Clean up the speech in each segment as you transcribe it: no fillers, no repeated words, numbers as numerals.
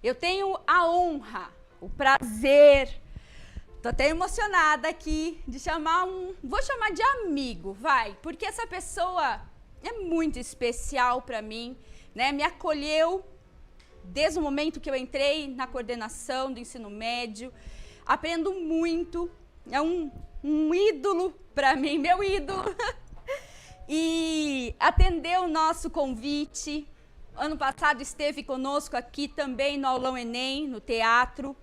Eu tenho a honra, o prazer, tô até emocionada aqui de chamar vou chamar de amigo, vai, porque essa pessoa é muito especial para mim, né? Me acolheu desde o momento que eu entrei na coordenação do ensino médio, aprendo muito, é um ídolo para mim, meu ídolo, e atendeu o nosso convite. Ano passado esteve conosco aqui também no Aulão Enem, no teatro.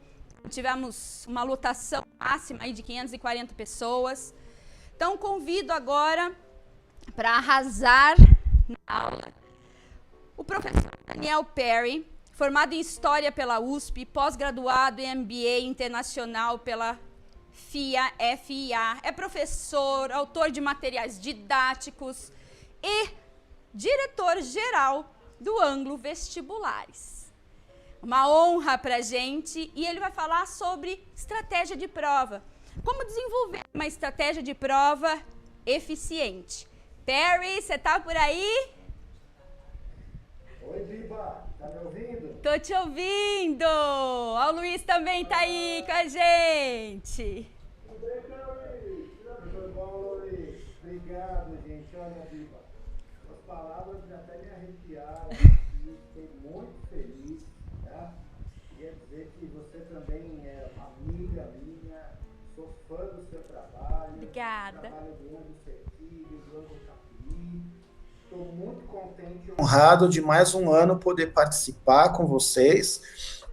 Tivemos uma lotação máxima aí de 540 pessoas. Então, convido agora para arrasar na aula o professor Daniel Perry, formado em História pela USP, pós-graduado em MBA Internacional pela FIA. É professor, autor de materiais didáticos e diretor-geral do Anglo Vestibulares. Uma honra para a gente, e ele vai falar sobre estratégia de prova. Como desenvolver uma estratégia de prova eficiente. Perry, você tá por aí? Oi, Biba, tá me ouvindo? Tô te ouvindo! Ó, o Luiz também tá aí com a gente. Tudo bem, Luiz? Tudo bom, Luiz? Obrigado, gente. Olha, Biba, as palavras até me arrepiaram. Fiquei muito feliz, tá? Queria dizer que você também é uma amiga minha, sou fã do seu trabalho. Obrigada. Trabalho do Anglo Cecílio, do Anglo Capií. Estou muito contente e honrado de mais um ano poder participar com vocês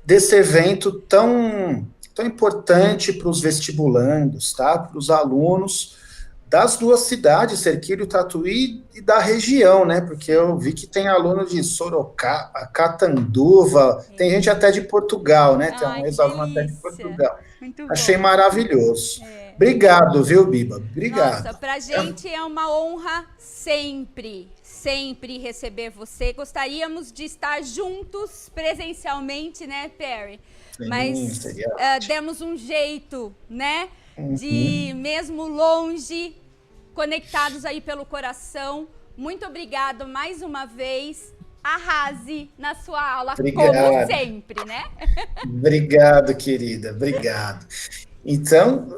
desse evento tão importante para os vestibulandos, tá? Para os alunos das duas cidades, Serquilho e Tatuí, e da região, né? Porque eu vi que tem aluno de Sorocaba, Catanduva, tem gente até de Portugal, né? Tem um ex-aluno até de Portugal. Muito Achei bom. Maravilhoso. Obrigado, viu, Biba? Obrigado. Nossa, pra gente é uma honra sempre receber você. Gostaríamos de estar juntos presencialmente, né, Perry? Sim, mas demos um jeito, né, de mesmo longe, conectados aí pelo coração. Muito obrigado mais uma vez. Arrase na sua aula, Obrigado. Como sempre, né? Obrigado, querida, obrigado. Então,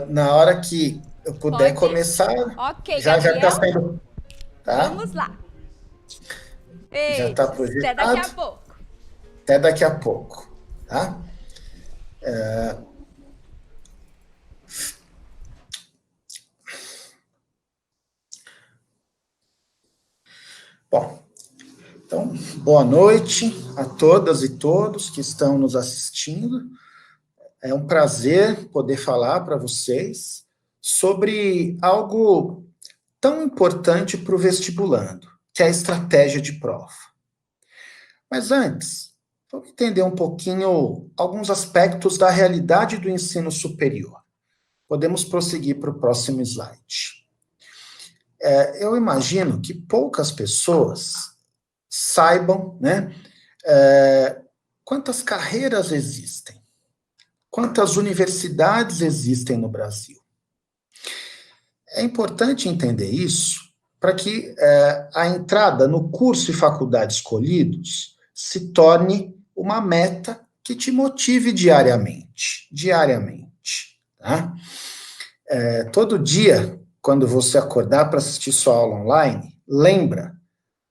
na hora que eu puder começar, ok, já está saindo. Tá? Vamos lá. Já está projetado. Até daqui a pouco. Até daqui a pouco, tá? Bom, então, boa noite a todas e todos que estão nos assistindo. É um prazer poder falar para vocês sobre algo tão importante para o vestibulando, que é a estratégia de prova. Mas antes, vamos entender um pouquinho alguns aspectos da realidade do ensino superior. Podemos prosseguir para o próximo slide. Eu imagino que poucas pessoas saibam, né, quantas carreiras existem, quantas universidades existem no Brasil. É importante entender isso para que a entrada no curso e faculdade escolhidos se torne uma meta que te motive diariamente, tá? Todo dia, quando você acordar para assistir sua aula online, lembra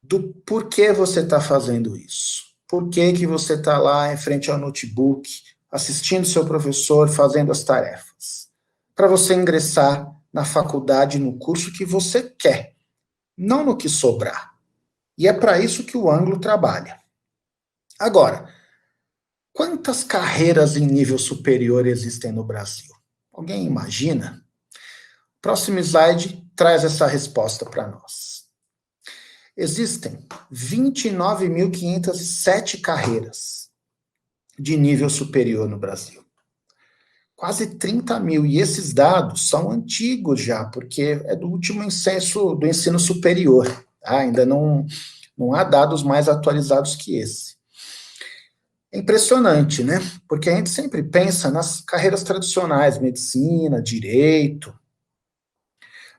do porquê você está fazendo isso. Por que você está lá em frente ao notebook, assistindo seu professor, fazendo as tarefas. Para você ingressar na faculdade, no curso que você quer, não no que sobrar. E é para isso que o Anglo trabalha. Agora, quantas carreiras em nível superior existem no Brasil? Alguém imagina? O próximo slide traz essa resposta para nós. Existem 29.507 carreiras de nível superior no Brasil. Quase 30 mil, e esses dados são antigos já, porque é do último censo do ensino superior, tá? Ainda não há dados mais atualizados que esse. É impressionante, né? Porque a gente sempre pensa nas carreiras tradicionais, medicina, direito,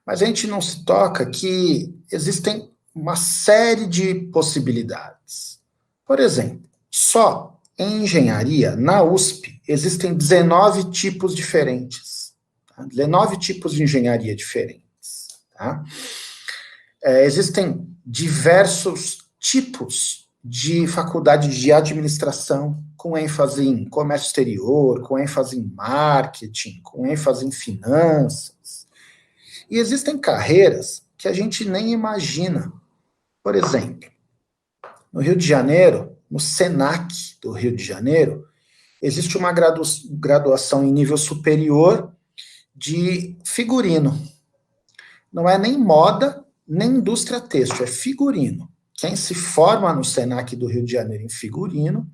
mas a gente não se toca que existem uma série de possibilidades. Por exemplo, só Em engenharia, na USP, existem 19 tipos diferentes. Tá? 19 tipos de engenharia diferentes. Tá? Existem diversos tipos de faculdade de administração, com ênfase em comércio exterior, com ênfase em marketing, com ênfase em finanças. E existem carreiras que a gente nem imagina. Por exemplo, no Rio de Janeiro, no SENAC do Rio de Janeiro, existe uma graduação em nível superior de figurino. Não é nem moda, nem indústria têxtil, é figurino. Quem se forma no SENAC do Rio de Janeiro em figurino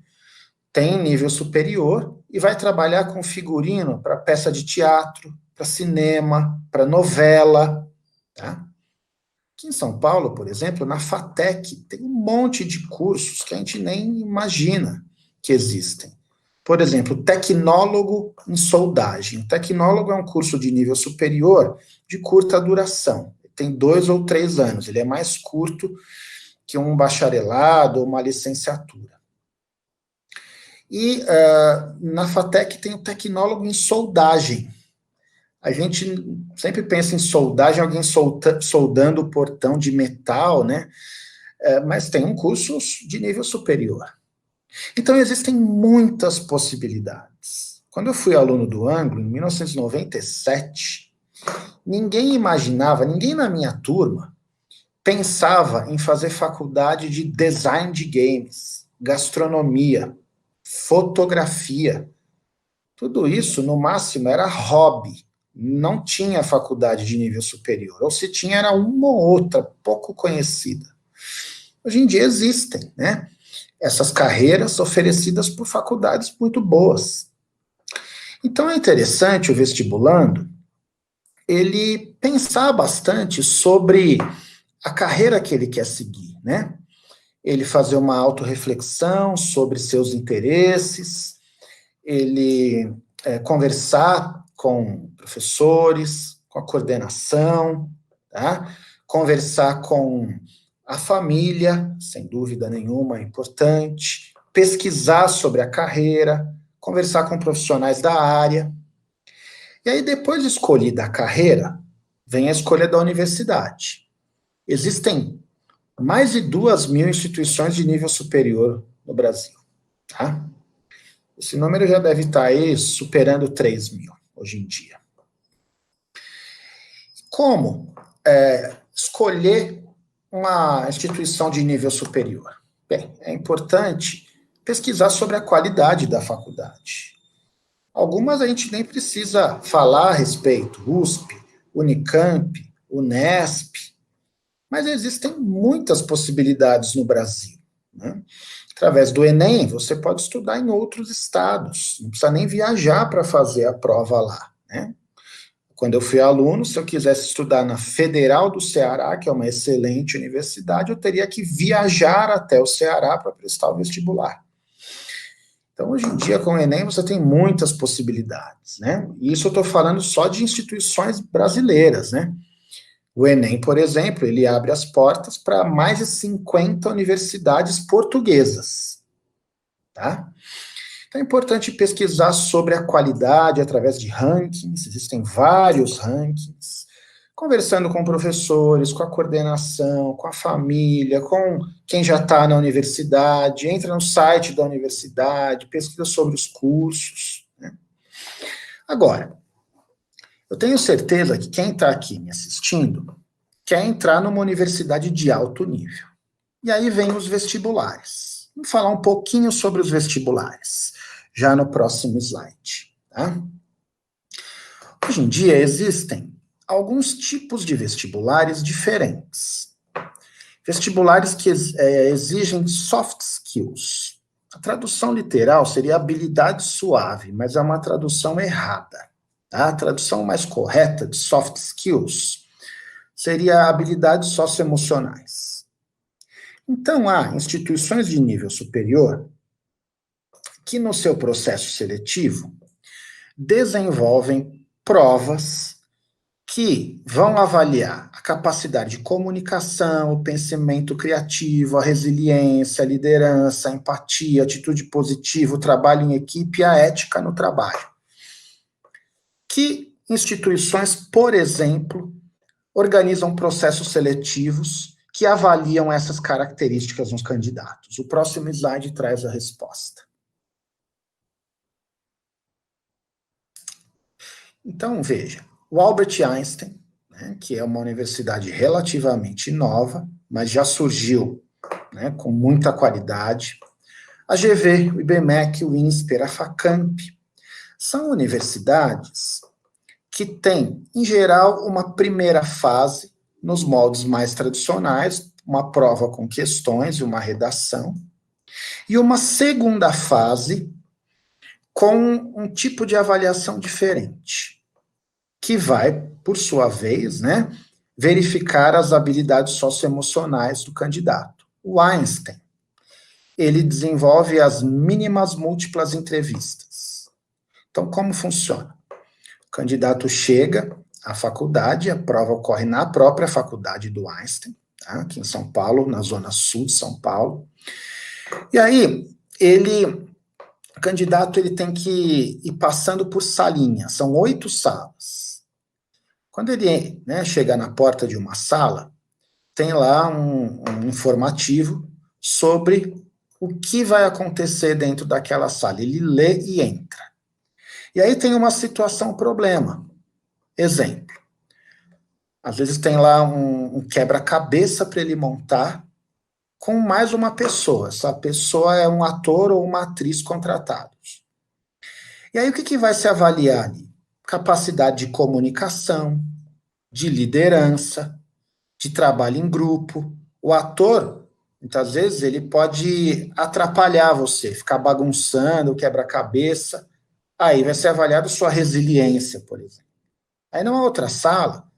tem nível superior e vai trabalhar com figurino para peça de teatro, para cinema, para novela. Tá? Aqui em São Paulo, por exemplo, na FATEC, tem um monte de cursos que a gente nem imagina que existem. Por exemplo, tecnólogo em soldagem. O tecnólogo é um curso de nível superior de curta duração. Tem 2 ou 3 anos. Ele é mais curto que um bacharelado ou uma licenciatura. E na FATEC tem o tecnólogo em soldagem. A gente sempre pensa em soldagem, alguém soldando o portão de metal, né? Mas tem um curso de nível superior. Então, existem muitas possibilidades. Quando eu fui aluno do Anglo, em 1997, ninguém imaginava, ninguém na minha turma, pensava em fazer faculdade de design de games, gastronomia, fotografia. Tudo isso, no máximo, era hobby. Não tinha faculdade de nível superior. Ou se tinha, era uma ou outra, pouco conhecida. Hoje em dia existem, né? Essas carreiras oferecidas por faculdades muito boas. Então é interessante o vestibulando ele pensar bastante sobre a carreira que ele quer seguir, né? Ele fazer uma autorreflexão sobre seus interesses, ele conversar com professores, com a coordenação, tá? Conversar com a família, sem dúvida nenhuma, é importante, pesquisar sobre a carreira, conversar com profissionais da área. E aí, depois de escolhida a carreira, vem a escolha da universidade. Existem mais de 2.000 instituições de nível superior no Brasil. Tá? Esse número já deve estar aí superando 3.000 hoje em dia. Como escolher uma instituição de nível superior? Bem, é importante pesquisar sobre a qualidade da faculdade. Algumas a gente nem precisa falar a respeito, USP, Unicamp, Unesp, mas existem muitas possibilidades no Brasil. Né? Através do Enem, você pode estudar em outros estados, não precisa nem viajar para fazer a prova lá. Né? Quando eu fui aluno, se eu quisesse estudar na Federal do Ceará, que é uma excelente universidade, eu teria que viajar até o Ceará para prestar o vestibular. Então, hoje em dia, com o Enem, você tem muitas possibilidades, né? E isso eu estou falando só de instituições brasileiras, né? O Enem, por exemplo, ele abre as portas para mais de 50 universidades portuguesas, tá? Então, é importante pesquisar sobre a qualidade através de rankings, existem vários rankings, conversando com professores, com a coordenação, com a família, com quem já está na universidade, entra no site da universidade, pesquisa sobre os cursos. Né? Agora, eu tenho certeza que quem está aqui me assistindo quer entrar numa universidade de alto nível. E aí vem os vestibulares. Vamos falar um pouquinho sobre os vestibulares, já no próximo slide. Tá? Hoje em dia existem alguns tipos de vestibulares diferentes. Vestibulares que exigem soft skills. A tradução literal seria habilidade suave, mas é uma tradução errada. Tá? A tradução mais correta de soft skills seria habilidades socioemocionais. Então, há instituições de nível superior que, no seu processo seletivo, desenvolvem provas que vão avaliar a capacidade de comunicação, o pensamento criativo, a resiliência, a liderança, a empatia, a atitude positiva, o trabalho em equipe e a ética no trabalho. Que instituições, por exemplo, organizam processos seletivos que avaliam essas características nos candidatos? O próximo slide traz a resposta. Então, veja, o Albert Einstein, né, que é uma universidade relativamente nova, mas já surgiu, né, com muita qualidade, a GV, o IBMEC, o INSPER, a FACAMP, são universidades que têm, em geral, uma primeira fase nos moldes mais tradicionais, uma prova com questões e uma redação, e uma segunda fase com um tipo de avaliação diferente, que vai, por sua vez, né, verificar as habilidades socioemocionais do candidato. O Einstein, ele desenvolve as mínimas múltiplas entrevistas. Então, como funciona? O candidato chega à faculdade, a prova ocorre na própria faculdade do Einstein, tá? Aqui em São Paulo, na zona sul de São Paulo. E aí, o candidato ele tem que ir passando por salinhas, são 8 salas. Quando ele, né, chega na porta de uma sala, tem lá um informativo sobre o que vai acontecer dentro daquela sala. Ele lê e entra. E aí tem uma situação problema. Exemplo. Às vezes tem lá um quebra-cabeça para ele montar com mais uma pessoa. Essa pessoa é um ator ou uma atriz contratados. E aí o que vai se avaliar ali? Capacidade de comunicação, de liderança, de trabalho em grupo. O ator, muitas vezes, ele pode atrapalhar você, ficar bagunçando o quebra-cabeça. Aí vai ser avaliado sua resiliência, por exemplo. Aí numa outra sala,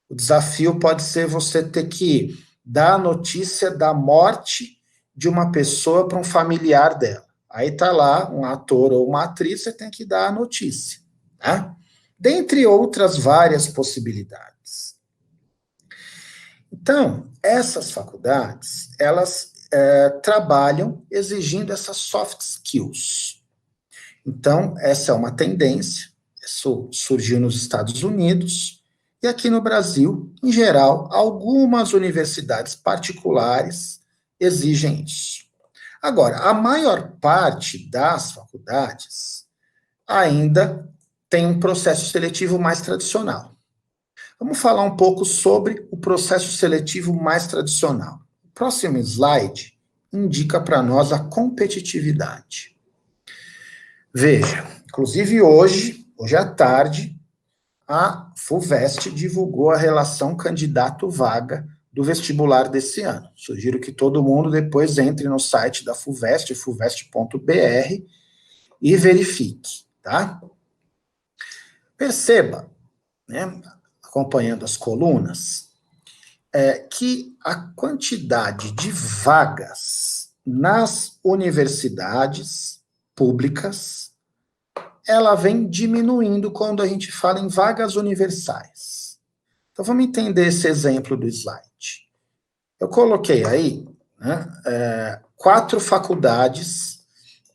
o desafio pode ser você ter que dar a notícia da morte de uma pessoa para um familiar dela. Aí tá lá um ator ou uma atriz, você tem que dar a notícia, tá? Dentre outras várias possibilidades. Então, essas faculdades, elas trabalham exigindo essas soft skills. Então, essa é uma tendência, isso surgiu nos Estados Unidos, e aqui no Brasil, em geral, algumas universidades particulares exigem isso. Agora, a maior parte das faculdades ainda tem um processo seletivo mais tradicional. Vamos falar um pouco sobre o processo seletivo mais tradicional. O próximo slide indica para nós a competitividade. Veja, inclusive hoje à tarde, a FUVEST divulgou a relação candidato-vaga do vestibular desse ano. Sugiro que todo mundo depois entre no site da FUVEST, fuvest.br, e verifique, tá? Perceba, né, acompanhando as colunas, que a quantidade de vagas nas universidades públicas, ela vem diminuindo quando a gente fala em vagas universais. Então, vamos entender esse exemplo do slide. Eu coloquei aí, né, 4 faculdades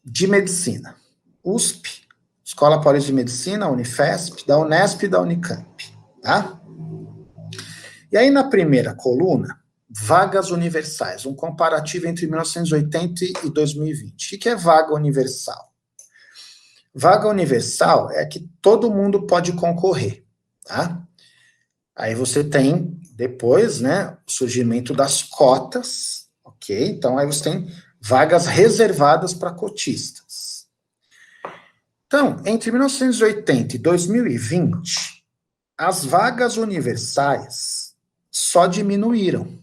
de medicina. USP, Escola Paulista de Medicina, Unifesp, da Unesp e da Unicamp, tá? E aí, na primeira coluna, vagas universais, um comparativo entre 1980 e 2020. O que é vaga universal? Vaga universal é que todo mundo pode concorrer, tá? Aí você tem, depois, né, o surgimento das cotas, ok? Então, aí você tem vagas reservadas para cotistas. Então, entre 1980 e 2020, as vagas universais só diminuíram,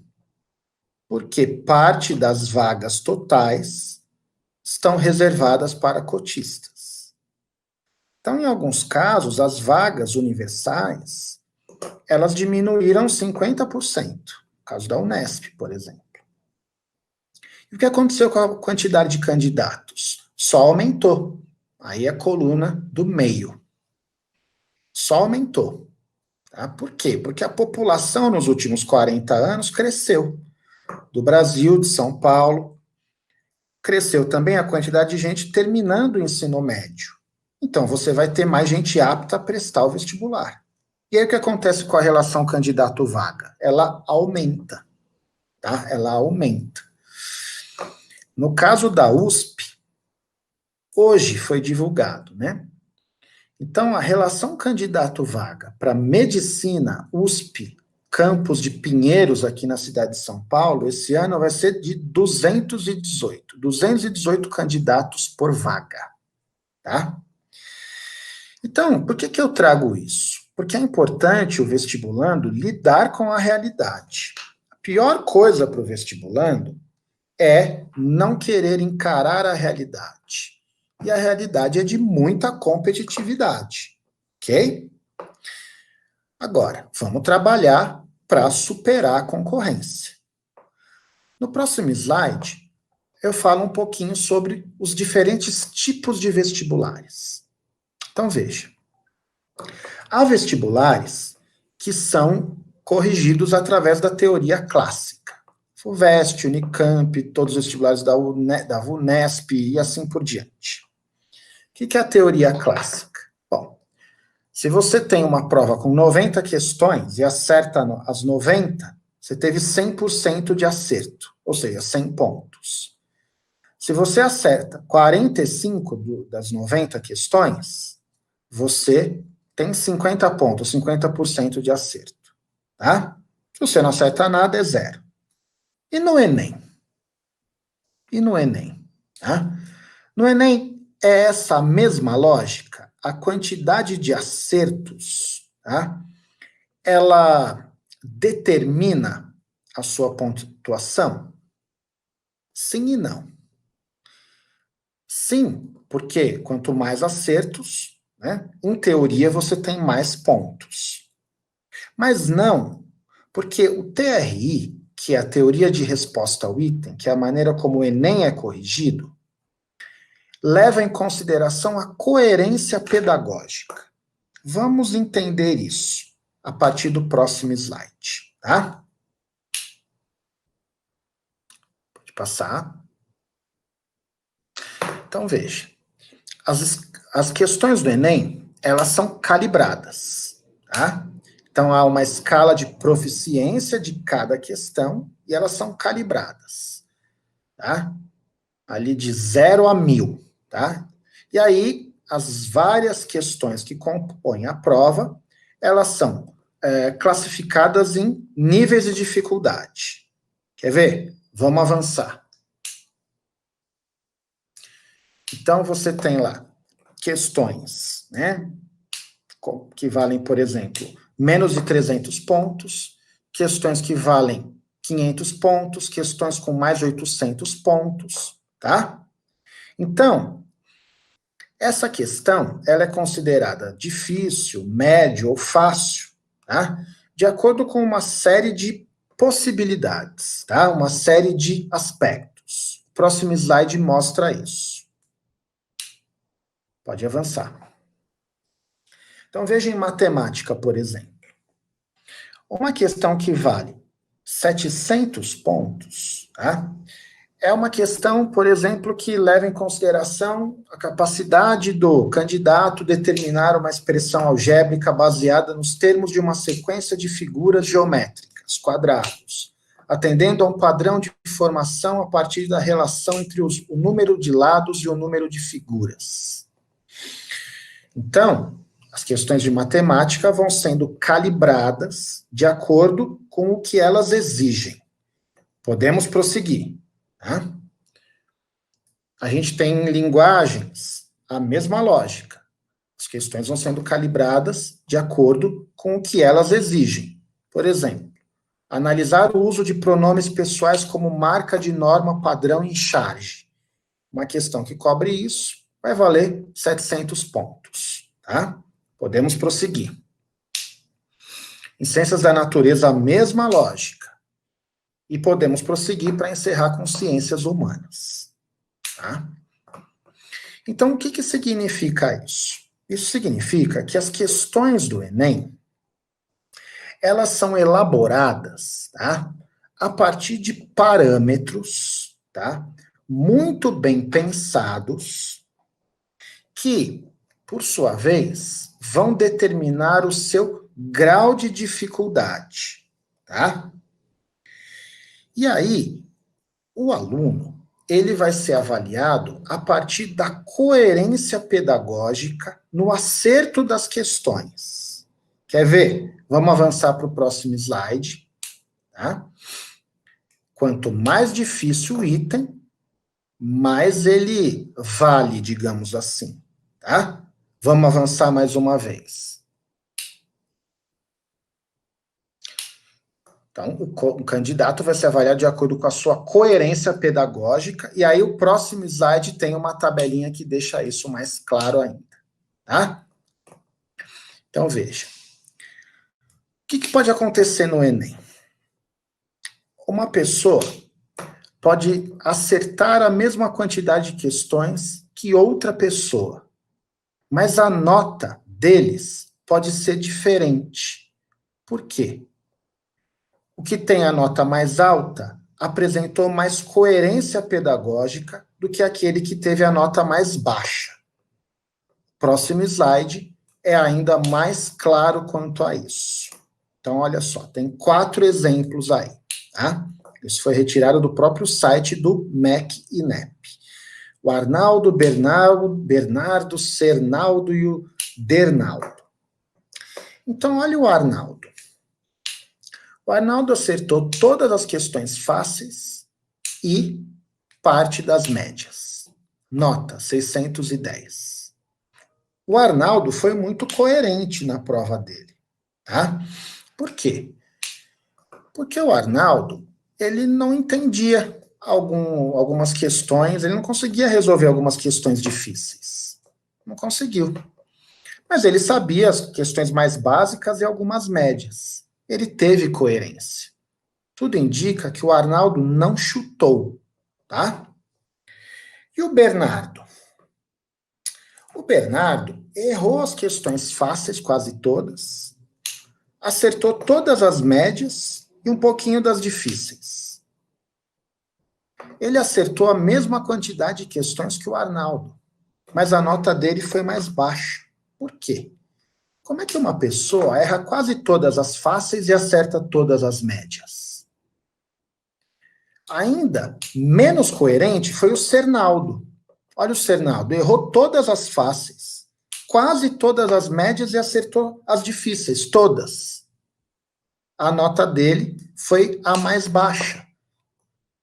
porque parte das vagas totais estão reservadas para cotistas. Então, em alguns casos, as vagas universais, elas diminuíram 50%, no caso da Unesp, por exemplo. E o que aconteceu com a quantidade de candidatos? Só aumentou. Aí a coluna do meio. Só aumentou. Tá? Por quê? Porque a população nos últimos 40 anos cresceu. Do Brasil, de São Paulo, cresceu também a quantidade de gente terminando o ensino médio. Então, você vai ter mais gente apta a prestar o vestibular. E aí, o que acontece com a relação candidato-vaga? Ela aumenta, tá? Ela aumenta. No caso da USP, hoje foi divulgado, né? Então, a relação candidato-vaga para medicina USP, campus de Pinheiros, aqui na cidade de São Paulo, esse ano vai ser de 218 candidatos por vaga, tá? Então, por que eu trago isso? Porque é importante o vestibulando lidar com a realidade. A pior coisa para o vestibulando é não querer encarar a realidade. E a realidade é de muita competitividade, ok? Agora, vamos trabalhar para superar a concorrência. No próximo slide, eu falo um pouquinho sobre os diferentes tipos de vestibulares. Então, veja. Há vestibulares que são corrigidos através da teoria clássica. FUVEST, Unicamp, todos os vestibulares da Unesp e assim por diante. O que é a teoria clássica? Bom, se você tem uma prova com 90 questões e acerta as 90, você teve 100% de acerto, ou seja, 100 pontos. Se você acerta 45 das 90 questões, você tem 50 pontos, 50% de acerto, tá? Se você não acerta nada, é zero. E no Enem? Tá? No Enem, é essa mesma lógica. A quantidade de acertos, tá? Ela determina a sua pontuação? Sim e não. Sim, porque quanto mais acertos, né, em teoria você tem mais pontos. Mas não, porque o TRI, que é a teoria de resposta ao item, que é a maneira como o Enem é corrigido, leva em consideração a coerência pedagógica. Vamos entender isso a partir do próximo slide, tá? Pode passar. Então, veja. As questões do Enem, elas são calibradas, tá? Então, há uma escala de proficiência de cada questão e elas são calibradas, tá? Ali de 0 a 1000, tá? E aí, as várias questões que compõem a prova, elas são classificadas em níveis de dificuldade. Quer ver? Vamos avançar. Então, você tem lá questões, né? Que valem, por exemplo, menos de 300 pontos, questões que valem 500 pontos, questões com mais de 800 pontos, tá? Então, essa questão, ela é considerada difícil, médio ou fácil, tá? De acordo com uma série de possibilidades, tá? Uma série de aspectos. O próximo slide mostra isso. Pode avançar. Então, veja em matemática, por exemplo. Uma questão que vale 700 pontos, tá? É uma questão, por exemplo, que leva em consideração a capacidade do candidato determinar uma expressão algébrica baseada nos termos de uma sequência de figuras geométricas, quadrados, atendendo a um padrão de formação a partir da relação entre o número de lados e o número de figuras. Então, as questões de matemática vão sendo calibradas de acordo com o que elas exigem. Podemos prosseguir. Tá? A gente tem em linguagens a mesma lógica. As questões vão sendo calibradas de acordo com o que elas exigem. Por exemplo, analisar o uso de pronomes pessoais como marca de norma padrão em charge. Uma questão que cobre isso vai valer 700 pontos. Tá? Podemos prosseguir. Em ciências da natureza, a mesma lógica. E podemos prosseguir para encerrar com ciências humanas. Tá? Então, o que significa isso? Isso significa que as questões do Enem, elas são elaboradas, tá, a partir de parâmetros, tá, muito bem pensados, que, por sua vez, vão determinar o seu grau de dificuldade, tá? E aí, o aluno, ele vai ser avaliado a partir da coerência pedagógica no acerto das questões. Quer ver? Vamos avançar para o próximo slide, tá? Quanto mais difícil o item, mais ele vale, digamos assim, tá? Vamos avançar mais uma vez. Então, o candidato vai ser avaliado de acordo com a sua coerência pedagógica, e aí o próximo slide tem uma tabelinha que deixa isso mais claro ainda, tá? Então, veja. O que pode acontecer no Enem? Uma pessoa pode acertar a mesma quantidade de questões que outra pessoa, mas a nota deles pode ser diferente. Por quê? O que tem a nota mais alta apresentou mais coerência pedagógica do que aquele que teve a nota mais baixa. Próximo slide é ainda mais claro quanto a isso. Então, olha só, tem 4 exemplos aí, tá? Isso foi retirado do próprio site do MEC e NEP. O Arnaldo, Bernardo, Cernaldo e o Dernaldo. Então, olha o Arnaldo. O Arnaldo acertou todas as questões fáceis e parte das médias. Nota 610. O Arnaldo foi muito coerente na prova dele, tá? Por quê? Porque o Arnaldo, ele não entendia algumas questões, ele não conseguia resolver algumas questões difíceis. Não conseguiu. Mas ele sabia as questões mais básicas e algumas médias. Ele teve coerência. Tudo indica que o Arnaldo não chutou, tá? E o Bernardo? O Bernardo errou as questões fáceis, quase todas, acertou todas as médias e um pouquinho das difíceis. Ele acertou a mesma quantidade de questões que o Arnaldo, mas a nota dele foi mais baixa. Por quê? Como é que uma pessoa erra quase todas as fáceis e acerta todas as médias? Ainda menos coerente foi o Cernaldo. Olha o Cernaldo, errou todas as fáceis, quase todas as médias e acertou as difíceis, todas. A nota dele foi a mais baixa.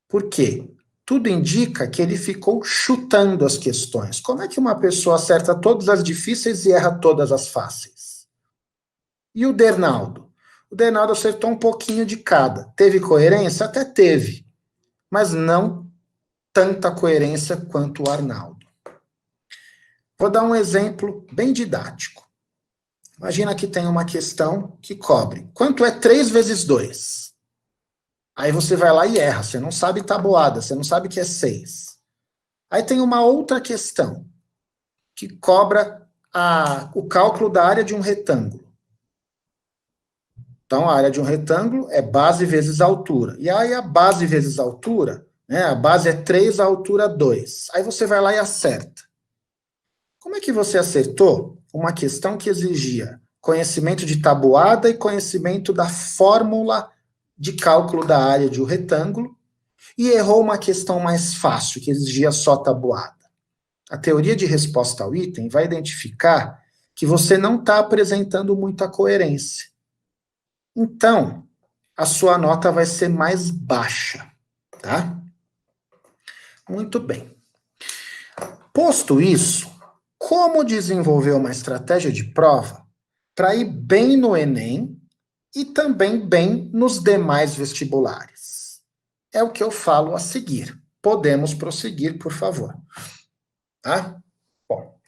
Por quê? Tudo indica que ele ficou chutando as questões. Como é que uma pessoa acerta todas as difíceis e erra todas as fáceis? E o Dernaldo? O Dernaldo acertou um pouquinho de cada. Teve coerência? Até teve. Mas não tanta coerência quanto o Arnaldo. Vou dar um exemplo bem didático. Imagina que tem uma questão que cobre. Quanto é 3 vezes 2? Aí você vai lá e erra. Você não sabe tabuada, você não sabe que é 6. Aí tem uma outra questão que cobra o cálculo da área de um retângulo. Então, a área de um retângulo é base vezes altura. E aí, a base vezes altura, né, a base é 3, a altura 2. Aí você vai lá e acerta. Como é que você acertou uma questão que exigia conhecimento de tabuada e conhecimento da fórmula de cálculo da área de um retângulo e errou uma questão mais fácil, que exigia só tabuada? A teoria de resposta ao item vai identificar que você não está apresentando muita coerência. Então, a sua nota vai ser mais baixa, tá? Muito bem. Posto isso, como desenvolver uma estratégia de prova para ir bem no Enem e também bem nos demais vestibulares? É o que eu falo a seguir. Podemos prosseguir, por favor. Tá? Bom,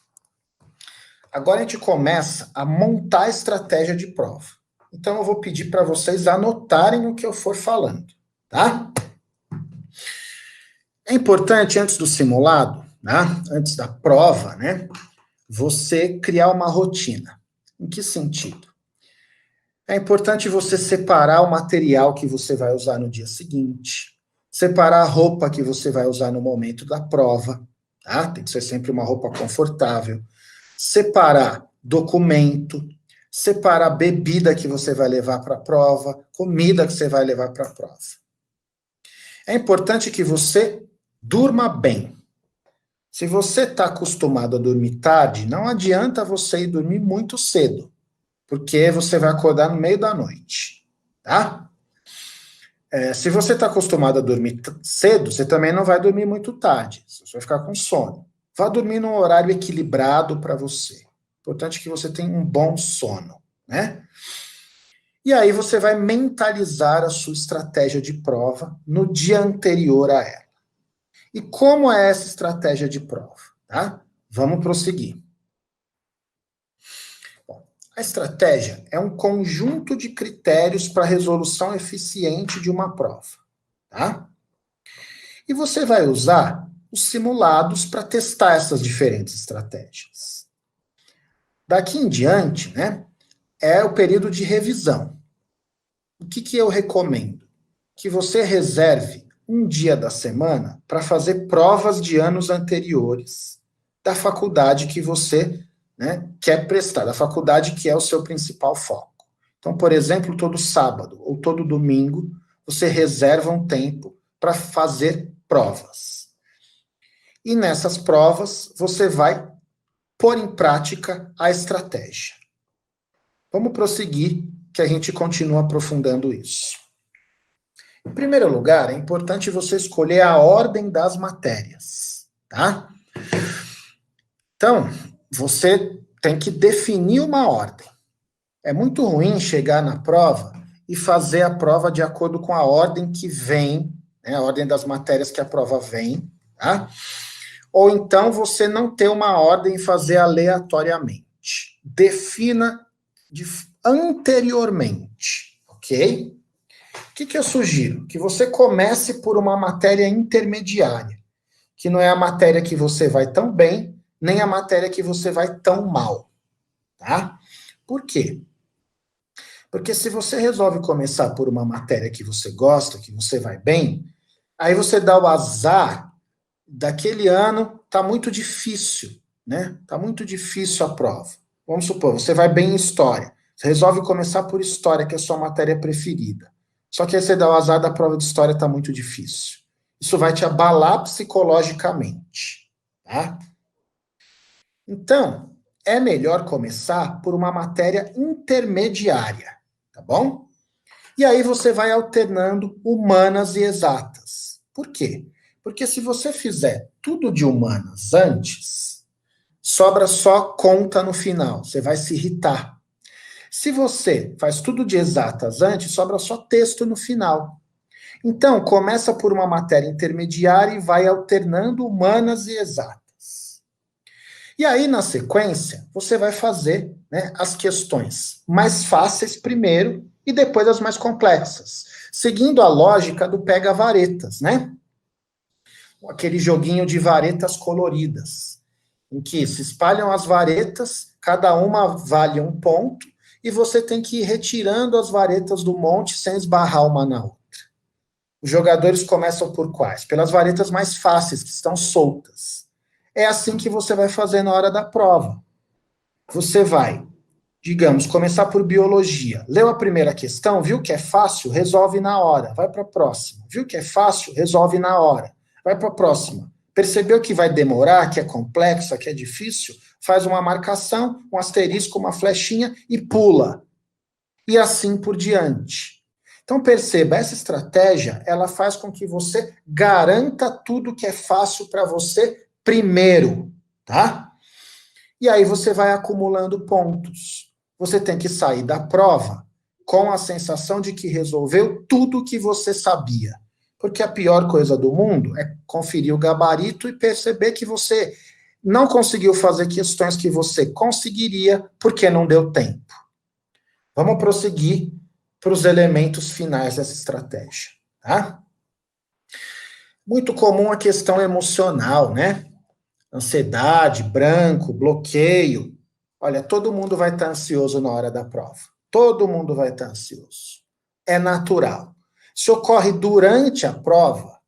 agora a gente começa a montar a estratégia de prova. Então, eu vou pedir para vocês anotarem o que eu for falando, tá? É importante, antes do simulado, né, antes da prova, né, você criar uma rotina. Em que sentido? É importante você separar o material que você vai usar no dia seguinte, separar a roupa que você vai usar no momento da prova, tá? Tem que ser sempre uma roupa confortável. Separar documento, separar bebida que você vai levar para a prova, comida que você vai levar para a prova. É importante que você durma bem. Se você está acostumado a dormir tarde, não adianta você ir dormir muito cedo, porque você vai acordar no meio da noite, tá? Se você está acostumado a dormir cedo, você também não vai dormir muito tarde, você vai ficar com sono. Vá dormir num horário equilibrado para você. Importante que você tenha um bom sono, né? E aí você vai mentalizar a sua estratégia de prova no dia anterior a ela. E como é essa estratégia de prova, tá? Vamos prosseguir. Bom, a estratégia é um conjunto de critérios para resolução eficiente de uma prova, tá? E você vai usar os simulados para testar essas diferentes estratégias. Daqui em diante, né, é o período de revisão. O que eu recomendo? Que você reserve um dia da semana para fazer provas de anos anteriores da faculdade que você, né, quer prestar, da faculdade que é o seu principal foco. Então, por exemplo, todo sábado ou todo domingo, você reserva um tempo para fazer provas. E nessas provas, você vai pôr em prática a estratégia. Vamos prosseguir, que a gente continua aprofundando isso. Em primeiro lugar, é importante você escolher a ordem das matérias, tá? Então, você tem que definir uma ordem. É muito ruim chegar na prova e fazer a prova de acordo com a ordem que vem, né, a ordem das matérias que a prova vem, tá? Ou então você não ter uma ordem e fazer aleatoriamente. Defina anteriormente, ok? O que eu sugiro? Que você comece por uma matéria intermediária, que não é a matéria que você vai tão bem, nem a matéria que você vai tão mal, tá? Por quê? Porque se você resolve começar por uma matéria que você gosta, que você vai bem, aí você dá o azar daquele ano, tá muito difícil, né? Tá muito difícil a prova. Vamos supor, você vai bem em história. Você resolve começar por história, que é a sua matéria preferida. Só que aí você dá o azar da prova de história, tá muito difícil. Isso vai te abalar psicologicamente, tá? Então, é melhor começar por uma matéria intermediária, tá bom? E aí você vai alternando humanas e exatas. Por quê? Porque se você fizer tudo de humanas antes, sobra só conta no final, você vai se irritar. Se você faz tudo de exatas antes, sobra só texto no final. Então, começa por uma matéria intermediária e vai alternando humanas e exatas. E aí, na sequência, você vai fazer, né, as questões mais fáceis primeiro e depois as mais complexas, seguindo a lógica do pega-varetas, né? Aquele joguinho de varetas coloridas, em que se espalham as varetas, cada uma vale um ponto, e você tem que ir retirando as varetas do monte sem esbarrar uma na outra. Os jogadores começam por quais? Pelas varetas mais fáceis, que estão soltas. É assim que você vai fazer na hora da prova. Você vai, digamos, começar por biologia. Leu a primeira questão, viu que é fácil? Resolve na hora. Vai para a próxima. Viu que é fácil? Resolve na hora. Vai para a próxima. Percebeu que vai demorar, que é complexa, que é difícil? Faz uma marcação, um asterisco, uma flechinha e pula. E assim por diante. Então perceba, essa estratégia, ela faz com que você garanta tudo que é fácil para você primeiro, tá? E aí você vai acumulando pontos. Você tem que sair da prova com a sensação de que resolveu tudo que você sabia. Porque a pior coisa do mundo é conferir o gabarito e perceber que você não conseguiu fazer questões que você conseguiria porque não deu tempo. Vamos prosseguir para os elementos finais dessa estratégia, tá? Muito comum a questão emocional, né? Ansiedade, branco, bloqueio. Olha, todo mundo vai estar ansioso na hora da prova. Todo mundo vai estar ansioso. É natural. Se ocorre durante a prova,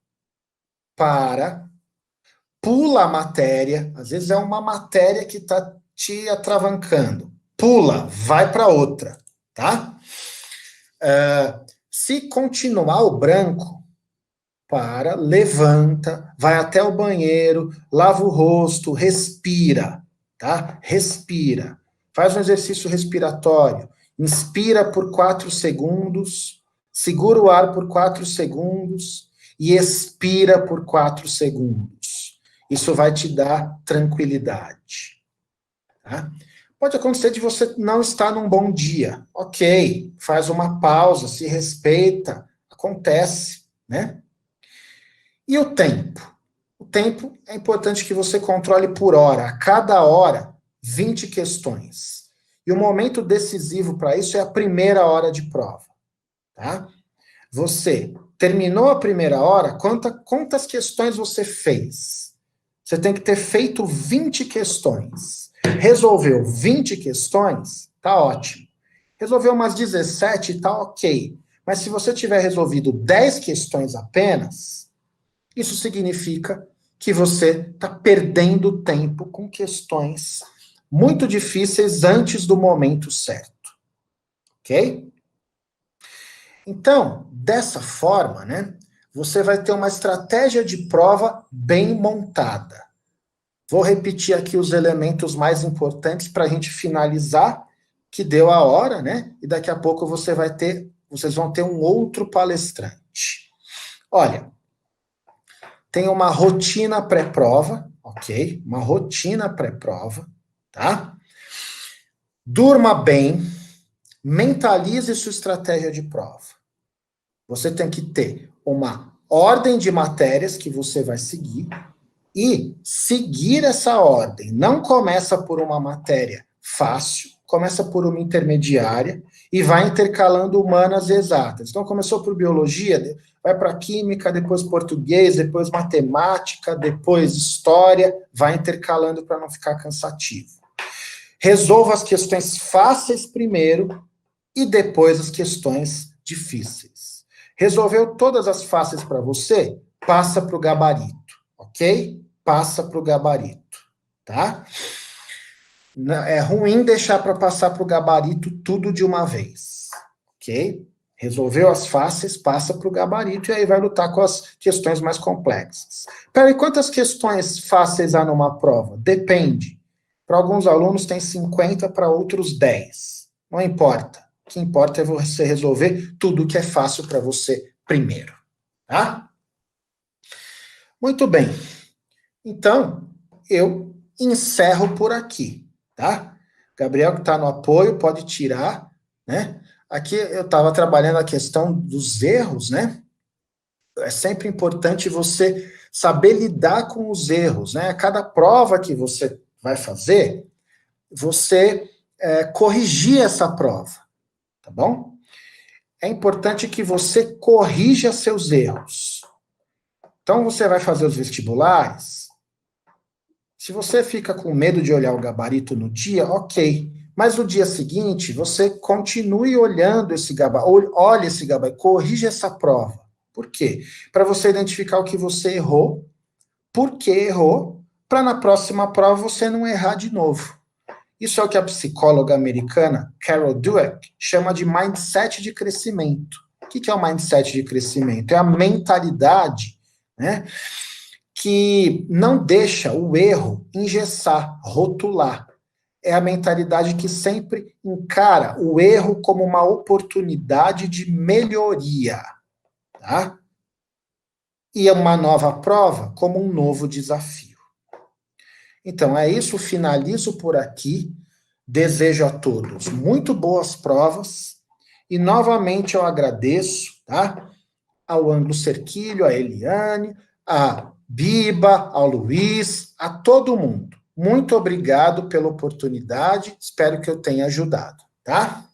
pula a matéria, às vezes é uma matéria que está te atravancando. Pula, vai para outra, tá? Se continuar o branco, levanta, vai até o banheiro, lava o rosto, respira, tá? Respira. Faz um exercício respiratório. Inspira por 4 segundos, segura o ar por 4 segundos e expira por 4 segundos. Isso vai te dar tranquilidade. Tá? Pode acontecer de você não estar num bom dia. Ok, faz uma pausa, se respeita, acontece, né? E o tempo? O tempo é importante que você controle por hora. A cada hora, 20 questões. E o momento decisivo para isso é a primeira hora de prova. Tá? Você terminou a primeira hora, quantas questões você fez? Você tem que ter feito 20 questões. Resolveu 20 questões? Tá ótimo. Resolveu umas 17? Tá ok. Mas se você tiver resolvido 10 questões apenas, isso significa que você está perdendo tempo com questões muito difíceis antes do momento certo. Ok? Então, dessa forma, né, você vai ter uma estratégia de prova bem montada. Vou repetir aqui os elementos mais importantes para a gente finalizar, que deu a hora, né? E daqui a pouco vocês vão ter um outro palestrante. Olha, tem uma rotina pré-prova, ok? Uma rotina pré-prova, tá? Durma bem, mentalize sua estratégia de prova. Você tem que ter uma ordem de matérias que você vai seguir e seguir essa ordem. Não começa por uma matéria fácil, começa por uma intermediária e vai intercalando humanas e exatas. Então, começou por biologia, vai para química, depois português, depois matemática, depois história, vai intercalando para não ficar cansativo. Resolva as questões fáceis primeiro e depois as questões difíceis. Resolveu todas as fáceis para você? Passa para o gabarito, ok? Passa para o gabarito, tá? É ruim deixar para passar para o gabarito tudo de uma vez, ok? Resolveu as fáceis, passa para o gabarito e aí vai lutar com as questões mais complexas. Peraí, quantas questões fáceis há numa prova? Depende. Para alguns alunos tem 50, para outros 10. Não importa. O que importa é você resolver tudo que é fácil para você primeiro, tá? Muito bem. Então, eu encerro por aqui, tá? Gabriel, que está no apoio, pode tirar, né? Aqui eu estava trabalhando a questão dos erros, né? É sempre importante você saber lidar com os erros, né? A cada prova que você vai fazer, você corrigir essa prova, tá bom? É importante que você corrija seus erros. Então, você vai fazer os vestibulares. Se você fica com medo de olhar o gabarito no dia, ok. Mas no dia seguinte, você continue olhando esse gabarito, olhe esse gabarito, corrija essa prova. Por quê? Para você identificar o que você errou, por que errou, para na próxima prova você não errar de novo. Isso é o que a psicóloga americana Carol Dweck chama de mindset de crescimento. O que é o mindset de crescimento? É a mentalidade, né, que não deixa o erro engessar, rotular. É a mentalidade que sempre encara o erro como uma oportunidade de melhoria, tá? E uma nova prova como um novo desafio. Então, é isso, finalizo por aqui. Desejo a todos muito boas provas. E, novamente, eu agradeço, tá? Ao Ângelo Cerquilho, a Eliane, a Biba, ao Luiz, a todo mundo. Muito obrigado pela oportunidade. Espero que eu tenha ajudado, tá?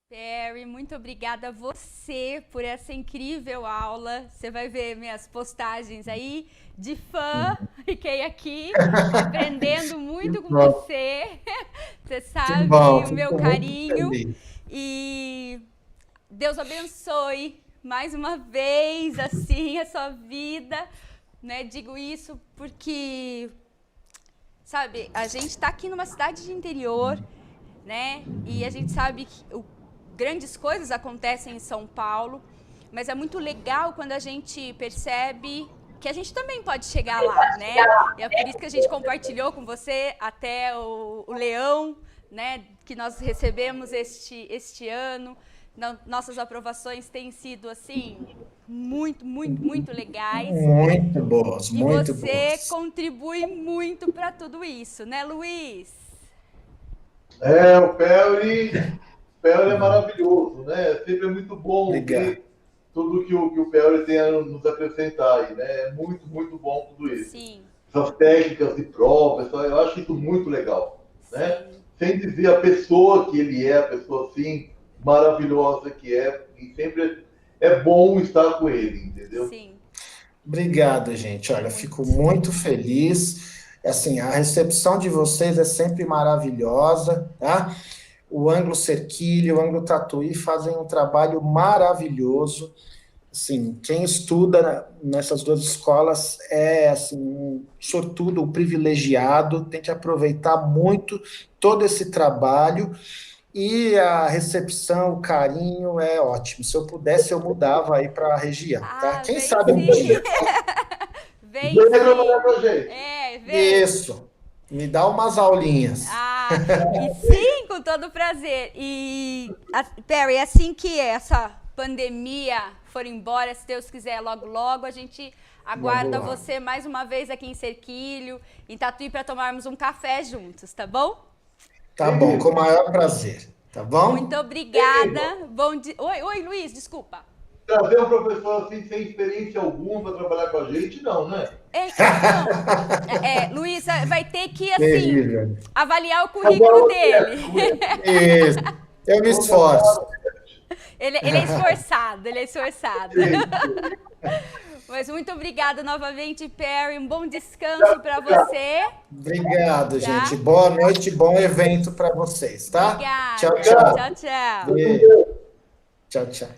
Terry, muito obrigada a você por essa incrível aula. Você vai ver minhas postagens aí de fã. Fiquei aqui aprendendo muito com você. Você sabe o meu carinho. E Deus abençoe mais uma vez, assim, a sua vida, né? Digo isso porque, sabe, a gente está aqui numa cidade de interior, né? E a gente sabe que grandes coisas acontecem em São Paulo, mas é muito legal quando a gente percebe que a gente também pode chegar lá, né? E é por isso que a gente compartilhou com você até o Leão, né? Que nós recebemos este ano. Nossas aprovações têm sido, assim, muito legais. Muito boas, muito boas. E você contribui muito para tudo isso, né, Luiz? O Perry é maravilhoso, né? Sempre é muito bom ver tudo que o Perry tem a nos acrescentar aí, né? É muito bom tudo isso. Sim. Essas técnicas de prova, eu acho isso muito legal, né? Sem dizer a pessoa que ele é, a pessoa assim, maravilhosa que é, e sempre é bom estar com ele, entendeu? Sim. Obrigado, gente. Olha, fico muito feliz. Assim, a recepção de vocês é sempre maravilhosa, tá? O Anglo Cerquilho, o Anglo Tatuí fazem um trabalho maravilhoso. Assim, quem estuda nessas duas escolas é assim, um sortudo, um privilegiado, tem que aproveitar muito todo esse trabalho. E a recepção, o carinho é ótimo. Se eu pudesse, eu mudava aí para a região, tá? Quem sabe um dia. Vem trabalhar com a gente. Vem. Isso. Me dá umas aulinhas. E sim, com todo prazer. E, Perry, assim que essa pandemia for embora, se Deus quiser, logo, a gente aguarda você mais uma vez aqui em Cerquilho, em Tatuí, para tomarmos um café juntos, tá bom? Tá bom, com o maior prazer, tá bom? Muito obrigada. Bom dia. Oi, Luiz, desculpa. Trazer um professor assim, sem experiência alguma para trabalhar com a gente, não, né? Luiz, vai ter que, assim, avaliar o currículo dele. Isso, eu me esforço. Ele é esforçado, Mas muito obrigada novamente, Perry. Um bom descanso para você. Obrigado, gente. Boa noite, bom evento para vocês, tá? Obrigada. Tchau. Tchau. Tchau.